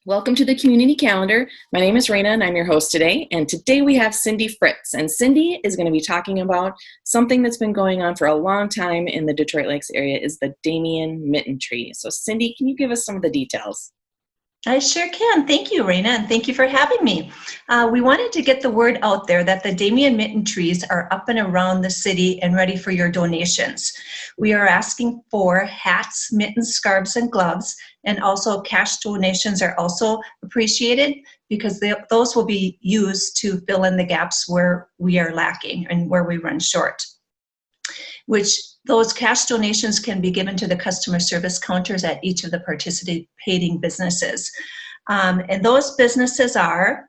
Welcome to the Community Calendar. My name is Raina and I'm your host today. And today we have Cindy Fritz. And Cindy is going to be talking about something that's been going on for a long time in the Detroit Lakes area is the Damien Mitten tree. So Cindy, can you give us some of the details? I sure can. Thank you, Raina, and thank you for having me. We wanted to get the word out there that the Damien Mitten trees are up and around the city and ready for your donations. We are asking for hats, mittens, scarves, and gloves, and also cash donations are also appreciated because those will be used to fill in the gaps where we are lacking and where we run short. Those cash donations can be given to the customer service counters at each of the participating businesses. And those businesses are,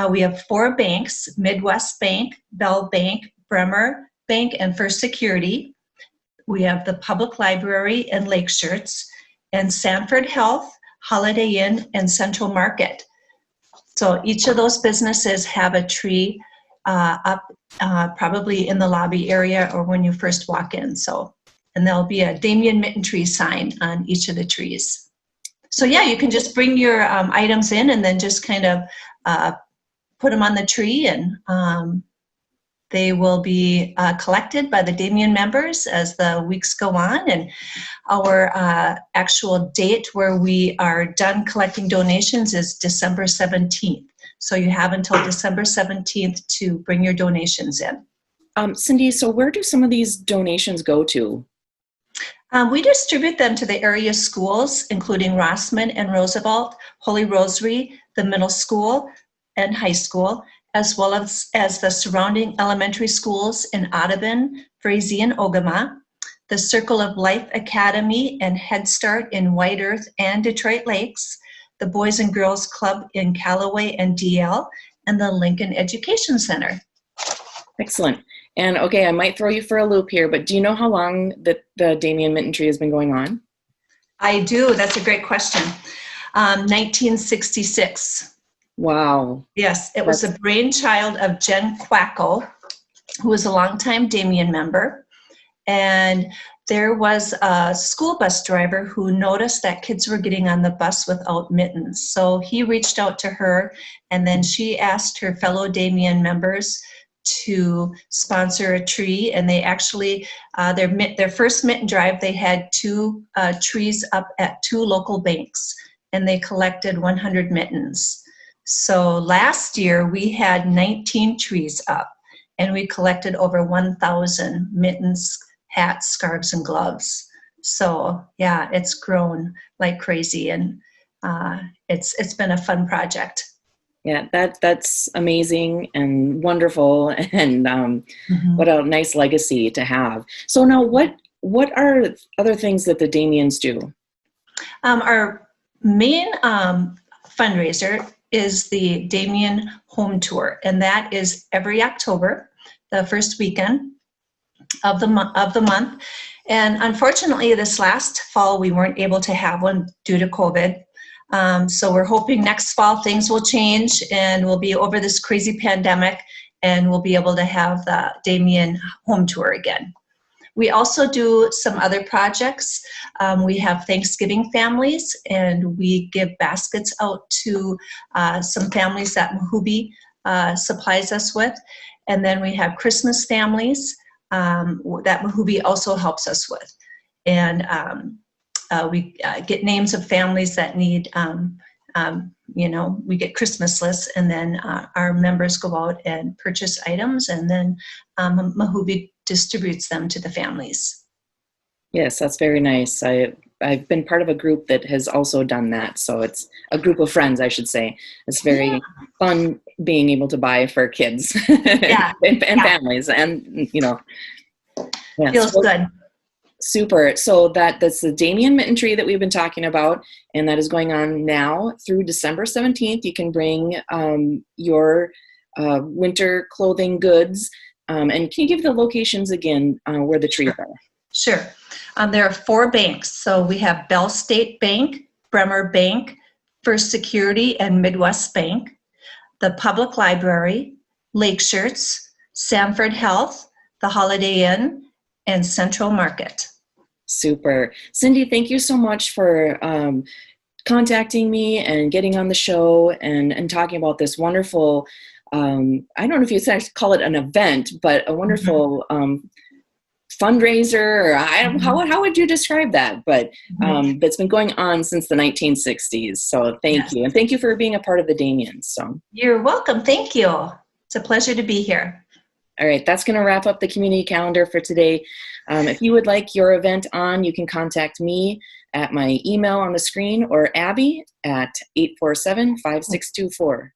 we have 4 banks: Midwest Bank, Bell Bank, Bremer Bank, and First Security. We have the Public Library and Lake Shirts, and Sanford Health, Holiday Inn, and Central Market. So each of those businesses have a tree up probably in the lobby area or when you first walk in. And there'll be a Damien Mitten tree sign on each of the trees. So yeah, you can just bring your items in and then just kind of put them on the tree, and they will be collected by the Damien members as the weeks go on. And our actual date where we are done collecting donations is December 17th. So you have until December 17th to bring your donations in. Cindy, so where do some of these donations go to? We distribute them to the area schools, including Rossman and Roosevelt, Holy Rosary, the middle school and high school, as well as the surrounding elementary schools in Audubon, Frazee, and Ogama, the Circle of Life Academy and Head Start in White Earth and Detroit Lakes, the Boys and Girls Club in Callaway and DL, and the Lincoln Education Center. Excellent. And okay, I might throw you for a loop here, but do you know how long the Damien Mitten tree has been going on? I do. That's a great question. 1966. Wow. Yes, it was a brainchild of Jen Quacko, who was a longtime Damien member. And there was a school bus driver who noticed that kids were getting on the bus without mittens. So he reached out to her, and then she asked her fellow Damien members to sponsor a tree. And they actually, their first mitten drive, they had 2 trees up at 2 local banks, and they collected 100 mittens. So last year we had 19 trees up, and we collected over 1,000 mittens, hats, scarves, and gloves. So yeah, it's grown like crazy, and it's been a fun project. Yeah, that's amazing and wonderful, and what a nice legacy to have. So now, what are other things that the Damiens do? Our main fundraiser is the Damien Home Tour, and that is every October, the first weekend of the month. And unfortunately, this last fall we weren't able to have one due to COVID. So we're hoping next fall things will change and we'll be over this crazy pandemic, and we'll be able to have the Damien Home Tour again. We also do some other projects. We have Thanksgiving families, and we give baskets out to some families that Mahubi supplies us with. And then we have Christmas families that Mahubi also helps us with. And we get names of families that need, we get Christmas lists, and then our members go out and purchase items, and then Mahubi distributes them to the families. Yes, that's very nice. I've been part of a group that has also done that. So it's a group of friends, I should say. It's very fun being able to buy for kids and families, and Feels good. Super. So that's the Damien Mitten tree that we've been talking about, and that is going on now through December 17th. You can bring your winter clothing goods. And can you give the locations again where the trees are? Sure. There are 4 banks. So we have Bell State Bank, Bremer Bank, First Security, and Midwest Bank, the Public Library, Lake Shirts, Sanford Health, the Holiday Inn, and Central Market. Super. Cindy, thank you so much for contacting me and getting on the show and talking about this wonderful, I don't know if you should call it an event, but a wonderful fundraiser, or how would you describe that? But that's been going on since the 1960s. So thank you. And thank you for being a part of the Damiens. So you're welcome. Thank you. It's a pleasure to be here. All right, that's going to wrap up the community calendar for today. If you would like your event on, you can contact me at my email on the screen, or Abby at 847-5624.